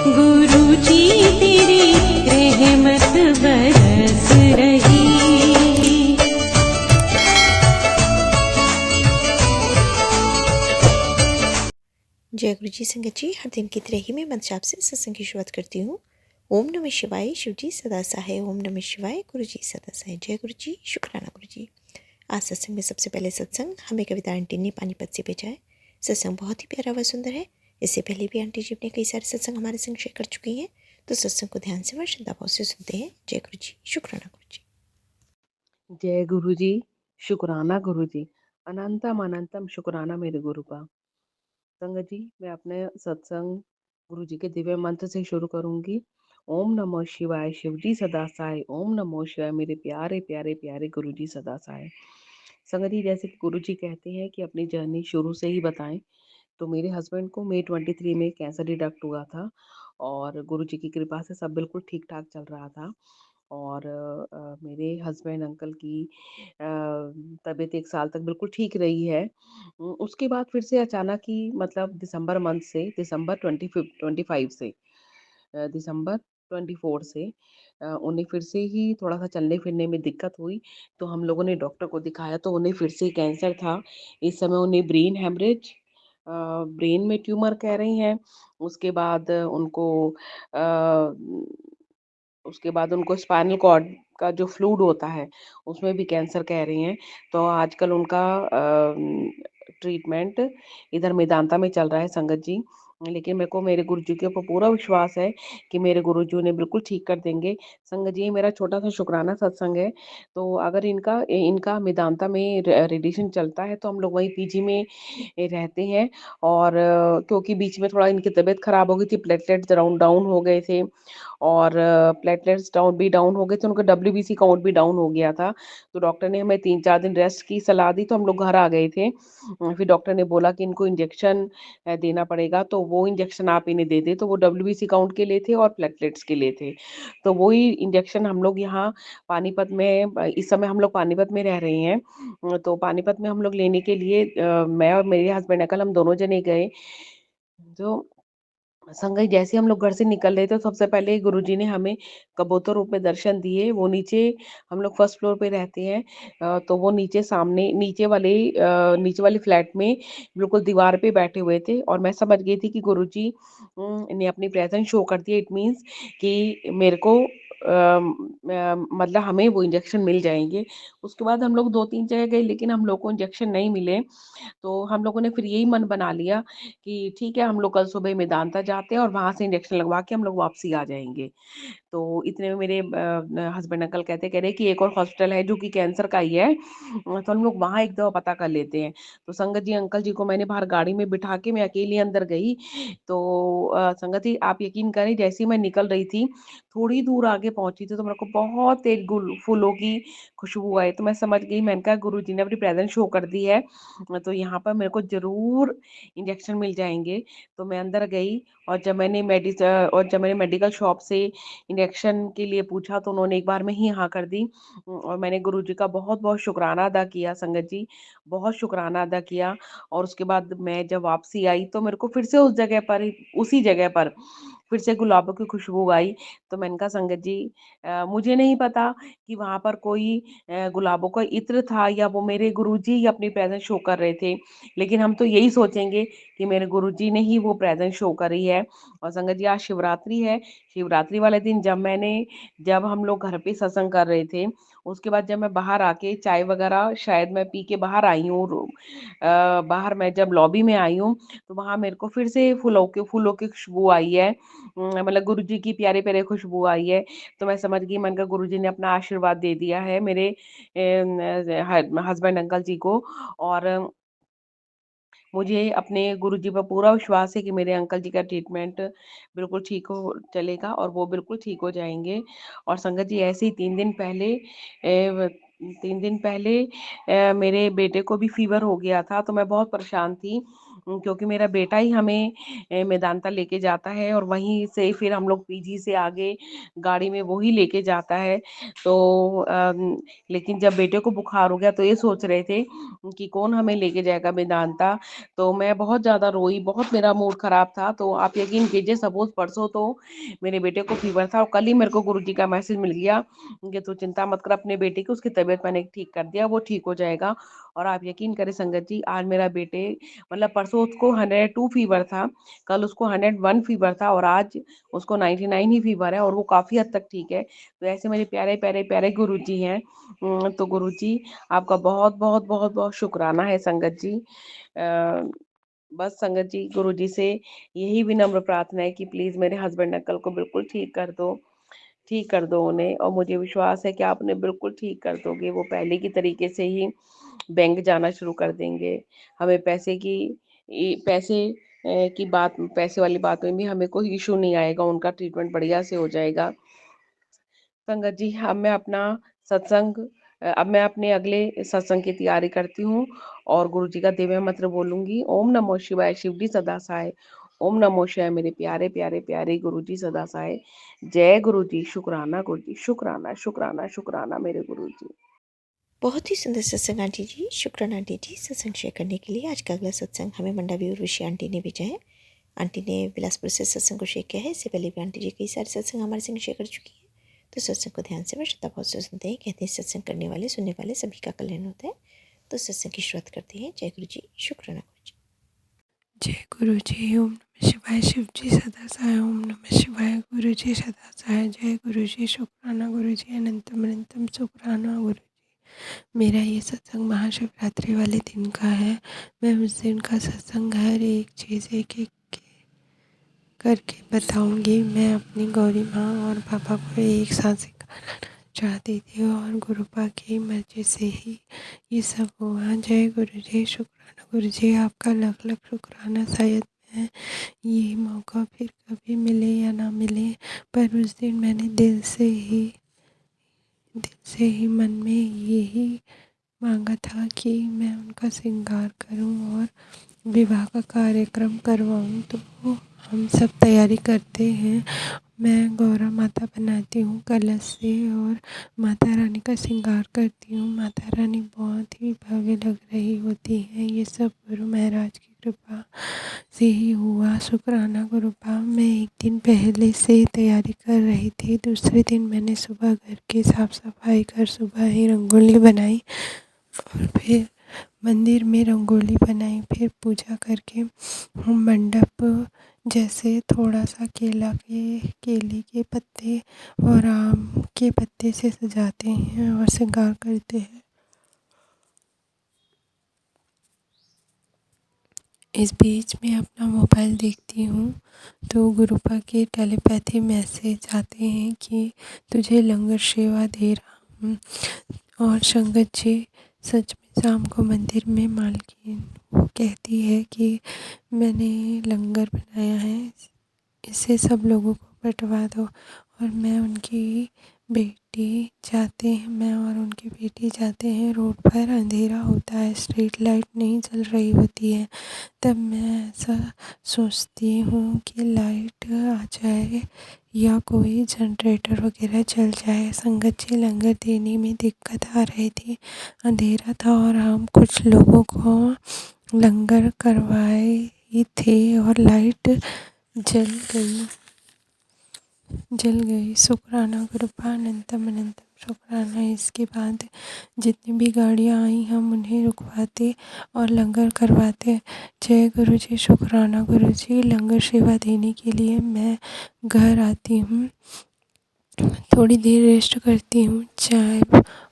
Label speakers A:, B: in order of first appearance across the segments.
A: गुरु जी तेरी रहमत बरस रही।
B: जय गुरु जी। संगत जी, हर दिन की तरह ही मैं मंत्र जाप से सत्संग की शुरुआत करती हूँ। ओम नमः शिवाय, शिव जी सदा सहाय। ओम नमः शिवाय, गुरु जी सदा सहाय। जय गुरु जी, शुक्राना गुरु जी। आज सत्संग में सबसे पहले सत्संग हमें कविता आंटी ने पानीपत से भेजा है। सत्संग बहुत ही प्यारा व सुंदर है। इससे पहले भी आंटी जी ने कई सारे सत्संग हमारे संग शेयर कर चुकी हैं, तो सत्संग को ध्यान से व श्रद्धा भाव से सुनते हैं। जय गुरु जी, शुक्राना गुरु जी।
C: जय गुरु जी, शुक्राना गुरु जी। अनंतम अनंतम शुक्राना मेरे गुरु का। संगत जी, मैं अपने सत्संग गुरु जी के दिव्य मंत्र से शुरू करूंगी। ओम नमो शिवाय, शिव जी सदा सहाय। ओम नमो शिवाय, मेरे प्यारे प्यारे प्यारे गुरु जी सदा सहाय। संगत जी, जैसे कि गुरु जी कहते हैं कि अपनी जर्नी शुरू से ही बताएं, तो मेरे हस्बैंड को मई 23 में कैंसर डिटेक्ट हुआ था और गुरु जी की कृपा से सब बिल्कुल ठीक ठाक चल रहा था। और मेरे हस्बैंड अंकल की तबीयत 1 साल तक बिल्कुल ठीक रही है। उसके बाद फिर से अचानक ही मतलब दिसंबर मंथ से दिसंबर 25 से दिसंबर 24 से उन्हें फिर से ही थोड़ा-सा चलने-फिरने में दिक्कत हुई, तो हम लोगों ने डॉक्टर को दिखाया तो उन्हें फिर से कैंसर था। इस समय उन्हें ब्रेन हेमरेज ब्रेन में ट्यूमर कह रही हैं। उसके बाद उनको अ उसके बाद उनको स्पाइनल कॉर्ड का जो फ्लूइड होता है, उसमें भी कैंसर कह रही हैं। तो आजकल उनका ट्रीटमेंट इधर मेदांता में चल रहा है संगत जी। लेकिन मेरे को मेरे गुरुजी के ऊपर पूरा विश्वास है कि मेरे गुरुजी उन्हें बिल्कुल ठीक कर देंगे। संगत जी, ये मेरा छोटा-सा शुकराना सत्संग है। तो अगर इनका मेदांता में रेडिएशन चलता है, तो हम लोग वहीं पीजी में रहते हैं और क्योंकि बीच में थोड़ा इनकी तबीयत खराब हो गई थी, प्लेटलेट्स डाउन डाउन हो गए थे और प्लेटलेट्स डाउन हो गए थे, उनका डब्ल्यूबीसी काउंट भी डाउन हो गया था। तो डॉक्टर ने हमें 3-4 दिन रेस्ट की सलाह दी, तो हम लोग घर आ गए थे। फिर डॉक्टर ने बोला कि इनको इंजेक्शन देना पड़ेगा, तो वो इंजेक्शन आप इन्हें दे दें। तो वो डब्ल्यूबीसी काउंट के लिए थे और प्लेटलेट्स के लिए थे। तो वही इंजेक्शन हम लोग यहाँ पानीपत में इस समय हम लोग पानीपत में रह रहे हैं। तो पानीपत में हम लोग लेने के लिए मैं और मेरे हस्बैंड अंकल हम दोनों जने गए। तो संगत जैसे हम लोग घर से निकल रहे थे, तो सबसे पहले गुरुजी ने हमें कबूतर रूप में दर्शन दिए। वो नीचे हम लोग फर्स्ट फ्लोर पे रहते हैं। तो वो नीचे सामने नीचे वाले फ्लैट में बिल्कुल दीवार पे बैठे हुए थे और मैं समझ गई थी कि गुरुजी ने अपनी प्रेज़ेंस शो कर दी है। इट मीन्स कि मेरे को मतलब हमें वो इंजेक्शन मिल जाएँगे। उसके बाद हम लोग 2-3 जगह गए, लेकिन हम लोग को इंजेक्शन नहीं मिले। तो हम लोगों ने फिर यही मन बना लिया कि ठीक है, हम लोग कल सुबह मेदांता जाते हैं और वहाँ से इंजेक्शन लगवा के हम लोग वापसी आ जाएँगे। तो इतने में मेरे हस्बैंड अंकल कह रहे कि एक और हॉस्पिटल है जो कि कैंसर का ही है, तो हम लोग वहाँ एक दफ़ा पता कर लेते हैं। तो संगत जी, अंकल जी को मैंने बाहर गाड़ी में बिठा के मैं अकेली अंदर गई। तो संगत जी, आप यकीन करें, जैसे ही मैं निकल रही थी, थोड़ी दूर आगे पहुँची थी, तो मेरे को बहुत तेज़ गुल फूलों की खुशबू आई। तो मैं समझ गई, मैंने कहा गुरुजी ने अपनी प्रेज़ेंस शो कर दी है, तो यहाँ पर मेरे को ज़रूर इंजेक्शन मिल जाएँगे। तो मैं अंदर गई और जब मैंने मेडिकल शॉप से इंजेक्शन के लिए पूछा, तो उन्होंने एक बार में ही हाँ कर दी। और मैंने गुरुजी का बहुत-बहुत शुकराना अदा किया संगत जी, बहुत शुकराना अदा किया। और उसके बाद मैं जब वापसी आई, तो मेरे को फिर से उसी जगह पर फिर से गुलाबों की खुशबू आई। तो मैंने कहा संगत जी, मुझे नहीं पता कि वहाँ पर कोई गुलाबों का इत्र था या वो मेरे गुरुजी ही अपनी प्रेज़ेंस शो कर रहे थे। लेकिन हम तो यही सोचेंगे कि मेरे गुरुजी ने ही वो प्रेज़ेंस शो करी है। और संगत जी, आज शिवरात्रि है। शिवरात्रि वाले दिन जब हम लोग घर पे सत्संग कर रहे थे, उसके बाद जब मैं बाहर आके चाय वगैरह शायद मैं पी के बाहर आई हूँ, बाहर मैं जब लॉबी में आई हूँ, तो वहाँ मेरे को फिर से फूलों की खुशबू आई है। मतलब गुरुजी की प्यारे-प्यारे खुशबू आई है। तो मैं समझ गई, मैंने कहा गुरुजी ने अपना आशीर्वाद दे दिया है मेरे हस्बैंड अंकल जी को। और मुझे अपने गुरुजी पर पूरा विश्वास है कि मेरे अंकल जी का ट्रीटमेंट बिल्कुल ठीक हो चलेगा और वो बिल्कुल ठीक हो जाएँगे। और संगत जी, ऐसे ही 3 दिन पहले 3 दिन पहले मेरे बेटे को भी फ़ीवर हो गया था, तो मैं बहुत परेशान थी। क्योंकि मेरा बेटा ही हमें मेदांता लेके जाता है और वहीं से फिर हम लोग पीजी से आगे गाड़ी में वो ही लेके जाता है। तो लेकिन जब बेटे को बुखार हो गया तो ये सोच रहे थे कि कौन हमें लेके जाएगा मेदांता। तो मैं बहुत ज़्यादा रोई, बहुत मेरा मूड खराब था। तो आप यकीन कीजिए, सपोज़ परसों तो मेरे बेटे को फ़ीवर था और कल ही मेरे को गुरुजी का मैसेज मिल गया कि तू चिंता मत कर अपने बेटे की, उसकी तबीयत मैंने ठीक कर दिया, वो ठीक हो जाएगा। और आप यकीन करें संगत जी, आज मेरा बेटे मतलब परसों उसको 102 फ़ीवर था, कल उसको 101 फ़ीवर था और आज उसको 99 ही फ़ीवर है और वो काफ़ी हद तक ठीक है। तो ऐसे मेरे प्यारे, प्यारे, प्यारे गुरुजी हैं। तो गुरुजी आपका बहुत, बहुत, बहुत, बहुत शुक्राना है संगत जी। बस संगत जी, गुरुजी से यही विनम्र प्रार्थना है कि प्लीज़ मेरे हस्बैंड अंकल को बिल्कुल ठीक कर दो उन्हें, और मुझे विश्वास है कि आप उन्हें बिल्कुल ठीक कर दोगे। वो पहले की तरीके से ही बैंक जाना शुरू कर देंगे। हमें पैसे की बात, पैसे वाली बात में भी हमें कोई इश्यू नहीं आएगा, उनका ट्रीटमेंट बढ़िया से हो जाएगा। संगत जी, सत्संग अब मैं अपने अगले सत्संग की तैयारी करती हूँ और गुरुजी का दिव्य मंत्र बोलूँगी। ओम नमो शिवाय, शिव जी सदा सहाय। ओम नमो शिवाय, मेरे प्यारे, प्यारे, प्यारे गुरुजी सदा सहाय। जय गुरुजी, शुक्राना गुरुजी, शुक्राना, शुक्राना, शुक्राना मेरे गुरुजी।
B: बहुत ही सुंदर सत्संग आंटी जी, शुक्राना आंटी जी सत्संग शेयर करने के लिए। आज का अगला सत्संग हमें मंडावी उर्वशी आंटी ने भेजा है। आंटी ने बिलासपुर से सत्संग को शेयर किया है। इससे पहले भी आंटी जी कई सारे सत्संग हमारे संग शेयर कर चुकी है। तो सत्संग को ध्यान से व श्रद्धाभाव से सुनते हैं। कहते हैं सत्संग करने वाले, सुनने वाले सभी का कल्याण होता है। तो सत्संग की शुरुआत करते हैं। जय गुरु जी, शुक्राना गुरु जी।
D: जय गुरु जी। ओम नमः शिवाय, शिव जी सदा सहाय। ओम नमः शिवाय, गुरु जी सदा सहाय। जय गुरु जी, शुक्राना गुरु जी, अनंतम अनंतम शुक्राना गुरु जी। मेरा ये सत्संग महाशिवरात्रि वाले दिन का है। मैं उस दिन का सत्संग हर एक चीज़ एक एक करके बताऊंगी। मैं अपनी गौरी माँ और पापा को एक साथ सिखाना चाहती थी और गुरुपा की मर्जी से ही ये सब हुआ। जय गुरु जी, शुक्राना गुरु जी, आपका लाख लाख शुक्राना। शायद मैं ये मौका फिर कभी मिले या ना मिले, पर उस दिन मैंने दिल से ही मन में यही मांगा था कि मैं उनका श्रृंगार करूं और विवाह का कार्यक्रम करवाऊं। तो हम सब तैयारी करते हैं। मैं गौरा माता बनाती हूँ कलश से और माता रानी का श्रृंगार करती हूँ। माता रानी बहुत ही भव्य लग रही होती हैं। ये सब गुरु महाराज की कृपा से ही हुआ। शुक्राना गुरुपा। मैं एक दिन पहले से तैयारी कर रही थी। दूसरे दिन मैंने सुबह घर की साफ़ सफाई कर सुबह ही रंगोली बनाई और फिर मंदिर में रंगोली बनाई। फिर पूजा करके हम मंडप जैसे थोड़ा सा केले के पत्ते और आम के पत्ते से सजाते हैं और श्रृंगार करते हैं। इस बीच में अपना मोबाइल देखती हूँ तो गुरुपा के टेलीपैथी मैसेज आते हैं कि तुझे लंगर सेवा दे रहा हूँ। और संगत जी, सच में शाम को मंदिर में मालकिन वो कहती है कि मैंने लंगर बनाया है, इससे सब लोगों को बंटवा दो। और मैं और उनकी बेटी जाते हैं। रोड पर अंधेरा होता है, स्ट्रीट लाइट नहीं जल रही होती है। तब मैं ऐसा सोचती हूँ कि लाइट आ जाए या कोई जनरेटर वगैरह चल जाए। संगत जी, लंगर देने में दिक्कत आ रही थी। अंधेरा था और हम कुछ लोगों को लंगर करवाए ही थे और लाइट जल गई। शुक्राना गुरुपा, अनंतम अनंतम शुक्राना। इसके बाद जितनी भी गाड़ियाँ आई हम उन्हें रुकवाते और लंगर करवाते। जय गुरु जी, शुक्राना गुरु जी। लंगर सेवा देने के लिए मैं घर आती हूँ, थोड़ी देर रेस्ट करती हूँ, चाय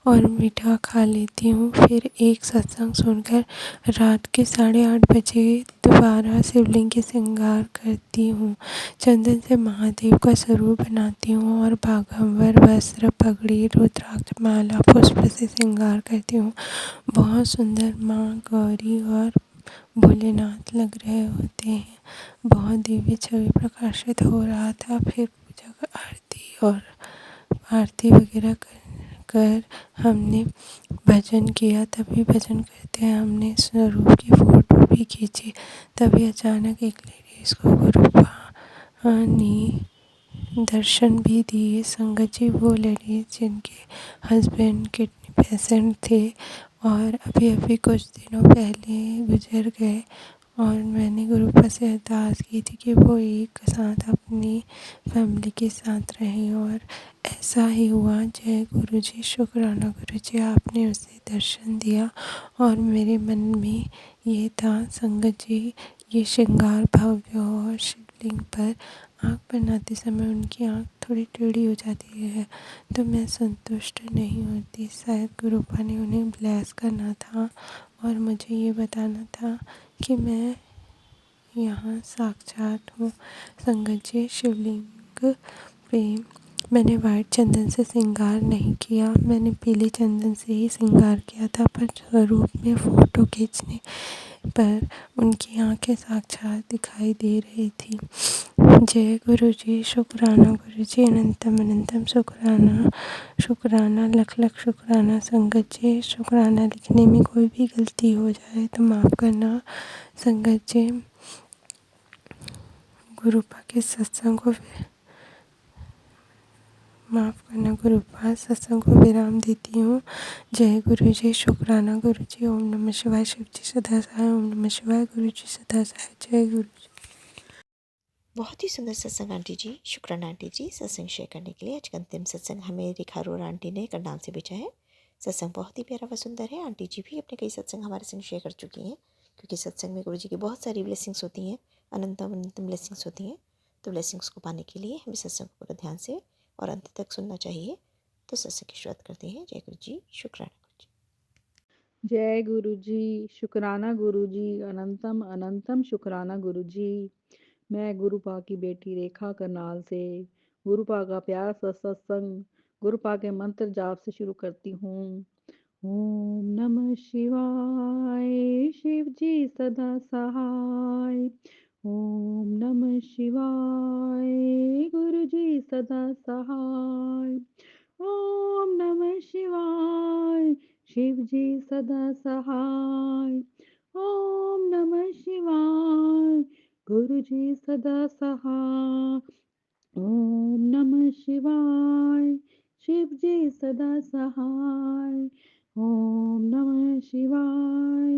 D: और मीठा खा लेती हूँ। फिर एक सत्संग सुनकर रात के 8:30 बजे दोबारा शिवलिंग के श्रृंगार करती हूँ। चंदन से महादेव का स्वरूप बनाती हूँ और बाघंबर वस्त्र, पगड़ी, रुद्राक्ष माला, पुष्प से श्रृंगार करती हूँ। बहुत सुंदर माँ गौरी और भोलेनाथ लग रहे होते हैं। बहुत दिव्य छवि प्रकाशित हो रहा था। फिर पूजा का आरती वगैरह कर हमने भजन किया। तभी भजन करते हमने स्वरूप की फ़ोटो भी खींची। तभी अचानक एक लेडीज़ को गुरुपा ने दर्शन भी दिए। संगत जी वो लेडीज़ जिनके हस्बैंड किडनी पेशेंट थे और अभी अभी कुछ दिनों पहले गुजर गए, और मैंने गुरुपा से अरदास की थी कि वो एक साथ अपनी फैमिली के साथ रहें, और ऐसा ही हुआ। जय गुरु जी, शुक्राना गुरु जी, आपने उसे दर्शन दिया। और मेरे मन में ये था संगत जी, ये श्रृंगार भव्य और शिवलिंग पर आँख बनाते समय उनकी आँख थोड़ी टेढ़ी हो जाती है तो मैं संतुष्ट नहीं होती। शायद गुरुपा ने उन्हें ब्लेस करना था और मुझे ये बताना था कि मैं यहाँ साक्षात हूँ। संगत जी, शिवलिंग प्रेम मैंने वाइट चंदन से श्रृंगार नहीं किया, मैंने पीले चंदन से ही श्रृंगार किया था, पर स्वरूप में फ़ोटो खींचने पर उनकी आंखें साक्षात दिखाई दे रही थी। जय गुरु जी, शुक्राना गुरु जी, अनंतम अनंतम शुक्राना, शुक्राना, लख लख शुक्राना। संगत जी, शुक्राना लिखने में कोई भी गलती हो जाए तो माफ़ करना। संगत जी, गुरुपा के सत्संग को माफ़ करना, गुरुपा सत्संग को विराम देती हूँ। जय गुरु जी, शुक्राना गुरु जी, ओम नमः शिवाय, शिव जी सदा सहाय, ओम नमः शिवाय, गुरु जी सदा सहाय, जय गुरु जी।
B: बहुत ही सुंदर सत्संग आंटी जी, शुक्राना आंटी जी सत्संग शेयर करने के लिए। आज का अंतिम सत्संग हमें रेखा अरोड़ा आंटी ने करनाल से भेजा है। सत्संग बहुत ही प्यारा व सुंदर है। आंटी जी भी अपने कई सत्संग हमारे संग शेयर कर चुकी हैं, क्योंकि सत्संग में गुरु जी की बहुत सारी ब्लेसिंग्स होती हैं, अनंतम अनंतम ब्लेसिंग्स होती हैं। तो ब्लेसिंग्स को पाने के लिए हमें सत्संग को पूरा ध्यान से और अंत तक सुनना चाहिए। तो सत्संग की शुरुआत करते हैं। जय गुरु जी, शुक्राना गुरु जी।
E: जय गुरु जी, शुक्राना गुरु जी, अनंतम अनंतम शुक्राना गुरु जी। मैं गुरुपा की बेटी रेखा करनाल से गुरुपा का प्यार सा सत्संग गुरुपा के मंत्र जाप से शुरू करती हूँ। ओम नमः शिवाय, शिव जी सदा सहाय। ओम नमः शिवाय, गुरु जी सदा सहाय। ओम नमः शिवाय, शिव जी सदा सहाय। ओम नमः शिवाय, गुरु जी सदा सहाय। ओम नमः शिवाय, शिव जी सदा सहाय। ओम नमः शिवाय,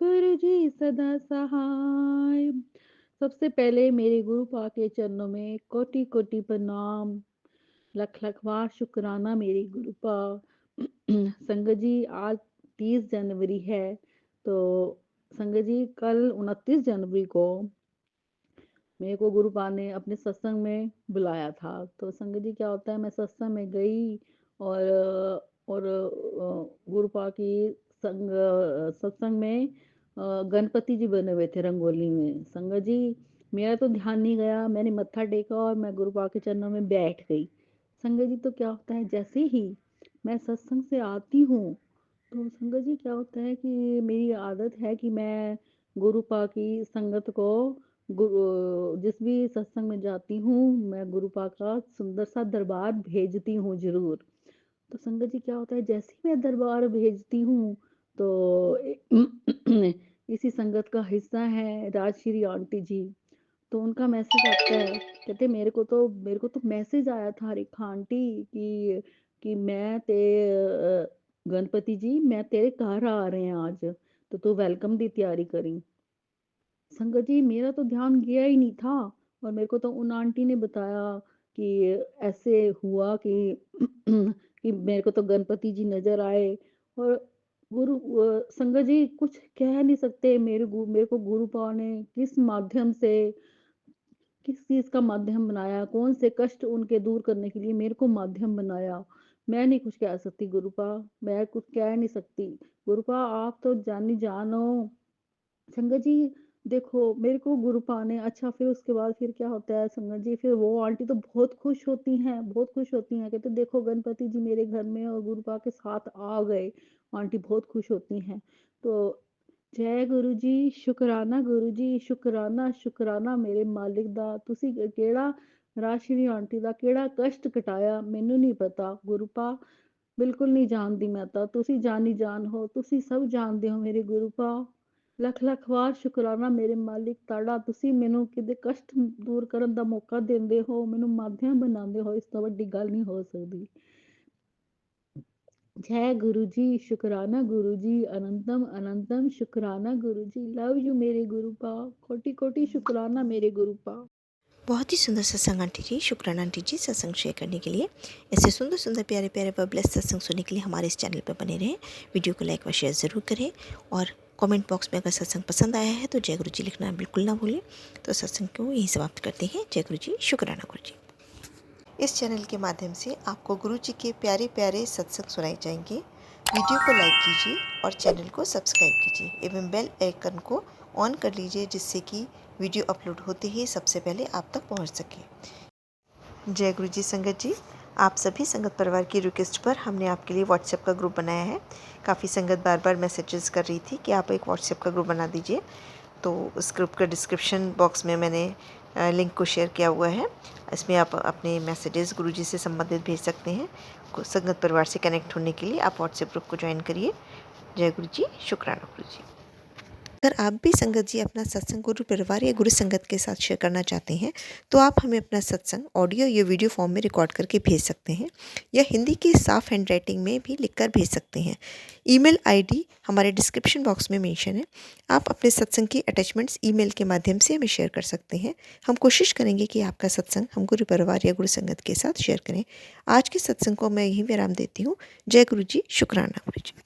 E: गुरु जी सदा सहाय। सबसे पहले मेरे गुरुपा के चरणों में कोटि कोटि प्रणाम, लख लख बार शुक्राना मेरी गुरुपा। संगत जी, आज 30 जनवरी है, तो संगत जी कल 29 जनवरी को मेरे को गुरुपा ने अपने सत्संग में बुलाया था। तो संगत जी क्या होता है, मैं सत्संग में गई और गुरुपा की सत्संग में गणपति जी बने हुए थे रंगोली में। संगत जी, मेरा तो ध्यान नहीं गया, मैंने मत्था टेका और मैं गुरुपा के चरणों में बैठ गई। संगत जी, तो क्या होता है, जैसे ही मैं सत्संग से आती हूँ तो संगत जी क्या होता है कि मेरी आदत है कि मैं गुरुपा की संगत को जिस भी सत्संग में जाती हूँ मैं गुरुपा का सुंदर सा दरबार भेजती हूँ जरूर। तो संगत जी क्या होता है, जैसे ही मैं दरबार भेजती हूँ तो इसी संगत का हिस्सा है राजश्री आंटी जी। तो उनका मैसेज आता है, कहते मेरे को तो मैसेज आया था रेखा आंटी कि मैं ते गणपति जी मैं तेरे घर आ रहे हैं आज, तो तू वेलकम की तैयारी करी। संगत जी, मेरा तो ध्यान गया ही नहीं था और मेरे को तो उन आंटी ने बताया कि ऐसे हुआ कि कि मेरे को तो गणपति जी नजर आए। और संगत जी कुछ कह नहीं सकते, मेरे को गुरुपा ने किस माध्यम से किस चीज का माध्यम बनाया, कौन से कष्ट उनके दूर करने के लिए मेरे को माध्यम बनाया। मैं नहीं कुछ कह सकती गुरुपा, मैं कुछ कह नहीं सकती। गुरुपा आप तो जानी जान हो। संगत जी देखो, मेरे को गुरुपा ने अच्छा, फिर उसके बाद फिर क्या होता है संगत जी, फिर वो आंटी तो बहुत खुश होती हैं, बहुत खुश होती हैं, कहते देखो गणपति जी मेरे घर में और गुरुपा के साथ आ गए। आंटी बहुत खुश होती हैं। तो जय गुरु जी, शुक्राना गुरु जी, शुक्राना शुक्राना मेरे मालिक दा, तुसी केड़ा राजश्री आंटी दा केड़ा कष्ट कटाया मैनू नहीं पता गुरुपा, बिल्कुल नहीं जानदी मैं, तो तुसी जानी जान हो, तुसी सब जानदे हो मेरे गुरुपा। ਲੱਖ ਲੱਖ ਵਾਰ ਸ਼ੁਕਰਾਨਾ ਮੇਰੇ ਮਾਲਿਕ ਤੁਹਾਡਾ, ਤੁਸੀਂ ਮੈਨੂੰ ਕਿਤੇ ਕਸ਼ਟ ਦੂਰ ਕਰਨ ਦਾ ਮੌਕਾ ਦਿੰਦੇ ਹੋ, ਮੈਨੂੰ ਮਾਧਿਅਮ ਬਣਾਉਂਦੇ ਹੋ, ਇਸ ਤੋਂ ਵੱਡੀ ਗੱਲ ਨਹੀਂ ਹੋ ਸਕਦੀ। जय गुरु जी, शुक्राना गुरु जी, अनंतम अनंतम शुक्राना गुरु जी, लव यू मेरे गुरु पा, कोटि कोटि शुक्राना मेरे गुरु पा।
B: बहुत ही सुंदर सत्संग आंटी जी, शुक्राना आंटी जी सत्संग शेयर करने के लिए। ऐसे सुंदर सुंदर प्यारे प्यारे व ब्लेस्ड सत्संग सुनने के लिए हमारे इस चैनल पर बने रहें। वीडियो को लाइक व शेयर ज़रूर करें और कमेंट बॉक्स में अगर सत्संग पसंद आया है तो जय गुरु जी लिखना बिल्कुल ना भूलें। तो सत्संग को यहीं समाप्त करते हैं। जय गुरु जी, शुक्राना गुरु जी। इस चैनल के माध्यम से आपको गुरु जी के प्यारे प्यारे सत्संग सुनाए जाएंगे। वीडियो को लाइक कीजिए और चैनल को सब्सक्राइब कीजिए एवं बेल आइकन को ऑन कर लीजिए, जिससे कि वीडियो अपलोड होते ही सबसे पहले आप तक पहुंच सके। जय गुरु जी संगत जी, आप सभी संगत परिवार की रिक्वेस्ट पर हमने आपके लिए व्हाट्सएप का ग्रुप बनाया है। काफ़ी संगत बार बार मैसेजेस कर रही थी कि आप एक व्हाट्सएप का ग्रुप बना दीजिए, तो उस ग्रुप का डिस्क्रिप्शन बॉक्स में मैंने लिंक को शेयर किया हुआ है। इसमें आप अपने मैसेजेस गुरुजी से संबंधित भेज सकते हैं। संगत परिवार से कनेक्ट होने के लिए आप व्हाट्सएप ग्रुप को ज्वाइन करिए। जय गुरु जी, शुक्राना गुरु जी। अगर आप भी संगत जी अपना सत्संग गुरु परिवार या गुरु संगत के साथ शेयर करना चाहते हैं तो आप हमें अपना सत्संग ऑडियो या वीडियो फॉर्म में रिकॉर्ड करके भेज सकते हैं या हिंदी की साफ हैंड राइटिंग में भी लिखकर भेज सकते हैं। ईमेल आईडी हमारे डिस्क्रिप्शन बॉक्स में मेंशन है। आप अपने सत्संग की अटैचमेंट्स ईमेल के माध्यम से हमें शेयर कर सकते हैं। हम कोशिश करेंगे कि आपका सत्संग हम गुरु परिवार या गुरु संगत के साथ शेयर करें। आज के सत्संग को मैं यहीं विराम देती हूँ। जय गुरु जी, शुक्राना गुरु जी।